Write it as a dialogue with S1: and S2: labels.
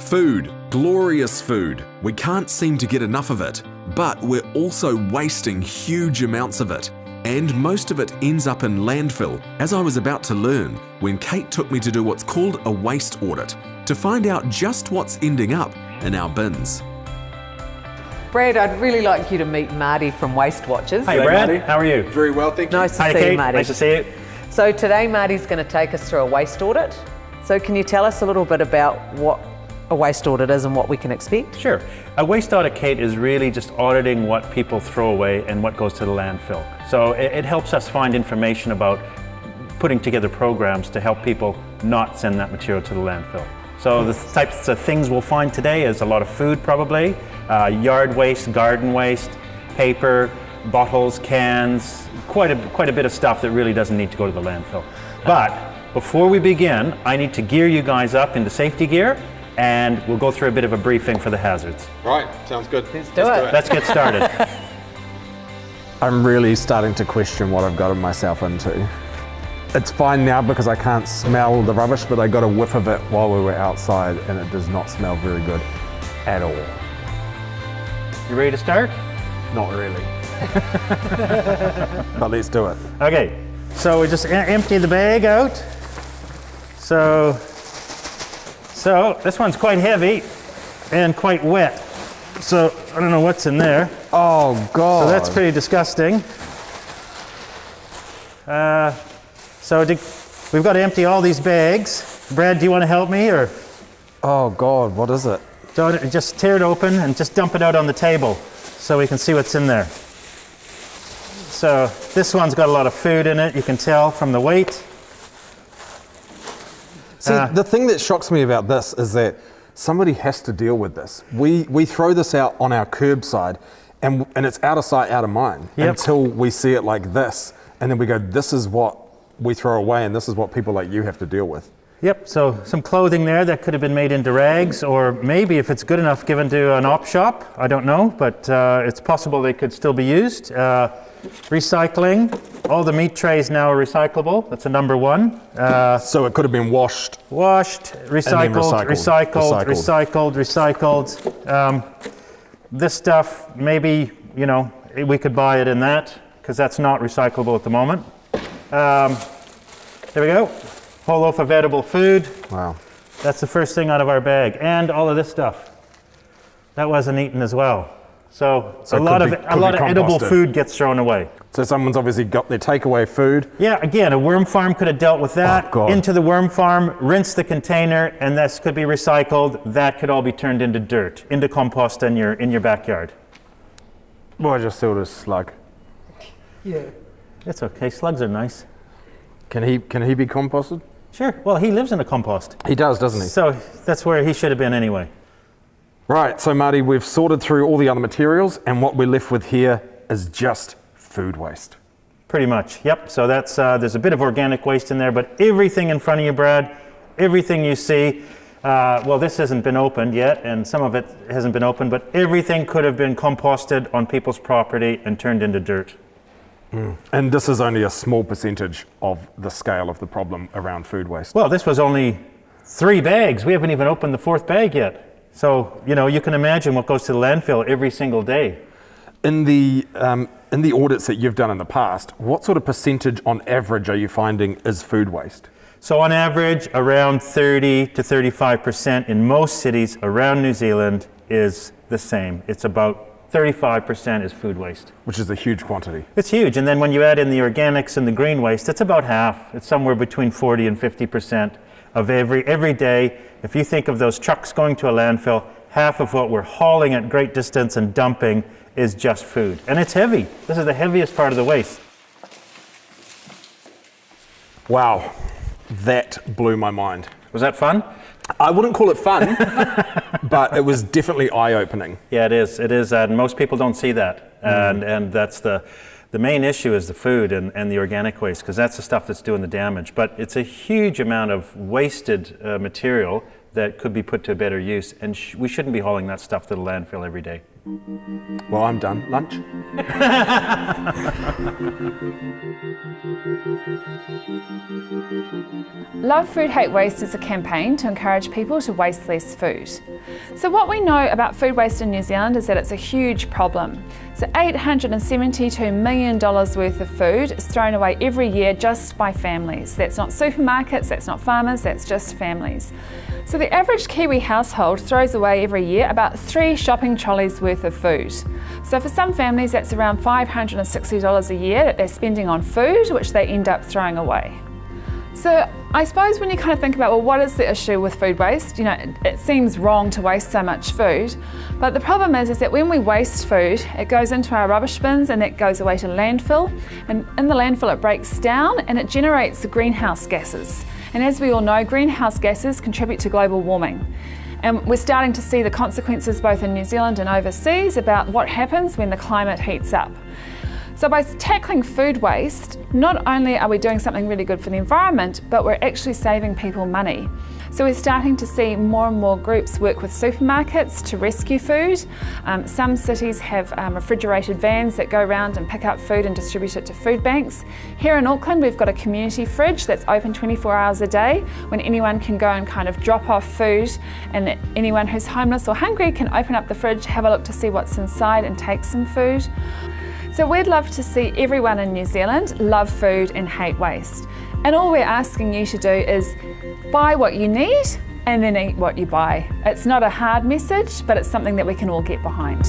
S1: Food, glorious food. We can't seem to get enough of it, but we're also wasting huge amounts of it. And most of it ends up in landfill, as I was about to learn when Kate took me to do what's called a waste audit, to find out just what's ending up in our bins.
S2: Brad, I'd really like you to meet Marty from Waste Watchers.
S3: Hi Brad,
S4: Marty.
S3: how are you?
S4: Very well, thank you.
S2: Nice to
S3: Hi
S2: see
S3: Kate,
S2: you, Marty.
S3: nice to see you.
S2: So today Marty's going to take us through a waste audit. So can you tell us a little bit about what a waste audit is and what we can expect?
S3: Sure. A waste audit, Kate, is really just auditing what people throw away and what goes to the landfill. So it helps us find information about putting together programs to help people not send that material to the landfill. So the types of things we'll find today is a lot of food probably, yard waste, garden waste, paper, bottles, cans, quite a bit of stuff that really doesn't need to go to the landfill. But before we begin, I need to gear you guys up into safety gear, and we'll go through a bit of a briefing for the hazards.
S4: Right, sounds good.
S2: Let's do it.
S3: Let's get started.
S5: I'm really starting to question what I've gotten myself into. It's fine now because I can't smell the rubbish, but I got a whiff of it while we were outside and it does not smell very good at all.
S3: You ready to start?
S5: Not really. But let's do it.
S3: Okay, so we just empty the bag out. So this one's quite heavy and quite wet. So I don't know what's in there.
S5: Oh God.
S3: So that's pretty disgusting. We've got to empty all these bags. Brad, do you want to help me, or?
S5: Oh God, what is it?
S3: So just tear it open and just dump it out on the table so we can see what's in there. So this one's got a lot of food in it, you can tell from the weight.
S5: See, the thing that shocks me about this is that somebody has to deal with this. We throw this out on our curbside and it's out of sight, out of mind until we see it like this. And then we go, this is what we throw away and this is what people like you have to deal with.
S3: Yep, so some clothing there that could have been made into rags, or maybe if it's good enough given to an op shop, I don't know, but it's possible they could still be used. Recycling, all the meat trays now are recyclable, that's a number one.
S5: So it could have been washed.
S3: Recycled. This stuff, maybe, we could buy it in that, because that's not recyclable at the moment. There we go. Whole loaf of edible food.
S5: Wow.
S3: That's the first thing out of our bag. And all of this stuff. That wasn't eaten as well. So a lot of edible food gets thrown away.
S5: So someone's obviously got their takeaway food.
S3: Yeah, again, a worm farm could have dealt with that. Into the worm farm, rinse the container, and this could be recycled. That could all be turned into dirt, into compost in your backyard.
S5: Well, I just saw this slug.
S3: Yeah. It's okay, slugs are nice.
S5: Can he be composted?
S3: Sure, well, he lives in a compost.
S5: He does, doesn't he?
S3: So that's where he should have been anyway.
S5: Right, so Marty, we've sorted through all the other materials and what we're left with here is just food waste.
S3: Pretty much, yep. So that's there's a bit of organic waste in there, but everything in front of you, Brad, everything you see, well, this hasn't been opened yet, and some of it hasn't been opened, but everything could have been composted on people's property and turned into dirt.
S5: And this is only a small percentage of the scale of the problem around food waste.
S3: Well, this was only 3 bags. We haven't even opened the 4th bag yet. So, you can imagine what goes to the landfill every single day.
S5: In the audits that you've done in the past, what sort of percentage on average are you finding is food waste?
S3: So on average, around 30 to 35% in most cities around New Zealand is the same. It's about 35% is food waste.
S5: Which is a huge quantity.
S3: It's huge, and then when you add in the organics and the green waste, it's about half. It's somewhere between 40 and 50% of every day. If you think of those trucks going to a landfill, half of what we're hauling at great distance and dumping is just food. And it's heavy. This is the heaviest part of the waste.
S5: Wow, that blew my mind.
S3: Was that fun?
S5: I wouldn't call it fun, but it was definitely eye-opening.
S3: Yeah, it is, and most people don't see that. And that's the main issue is the food and the organic waste, because that's the stuff that's doing the damage. But it's a huge amount of wasted material that could be put to better use, and we shouldn't be hauling that stuff to the landfill every day.
S5: Well, I'm done. Lunch?
S4: Love Food, Hate Waste is a campaign to encourage people to waste less food. So what we know about food waste in New Zealand is that it's a huge problem. So $872 million worth of food is thrown away every year just by families. That's not supermarkets, that's not farmers, that's just families. So the average Kiwi household throws away every year about 3 shopping trolleys worth of food. So for some families that's around $560 a year that they're spending on food, which they end up throwing away. So I suppose when you kind of think about, well, what is the issue with food waste? You know, it seems wrong to waste so much food, but the problem is that when we waste food, it goes into our rubbish bins and it goes away to landfill. And in the landfill, it breaks down and it generates greenhouse gases. And as we all know, greenhouse gases contribute to global warming. And we're starting to see the consequences both in New Zealand and overseas about what happens when the climate heats up. So by tackling food waste, not only are we doing something really good for the environment, but we're actually saving people money. So we're starting to see more and more groups work with supermarkets to rescue food. Some cities have refrigerated vans that go around and pick up food and distribute it to food banks. Here in Auckland, we've got a community fridge that's open 24 hours a day when anyone can go and kind of drop off food, and anyone who's homeless or hungry can open up the fridge, have a look to see what's inside and take some food. So we'd love to see everyone in New Zealand love food and hate waste. And all we're asking you to do is buy what you need and then eat what you buy. It's not a hard message, but it's something that we can all get behind.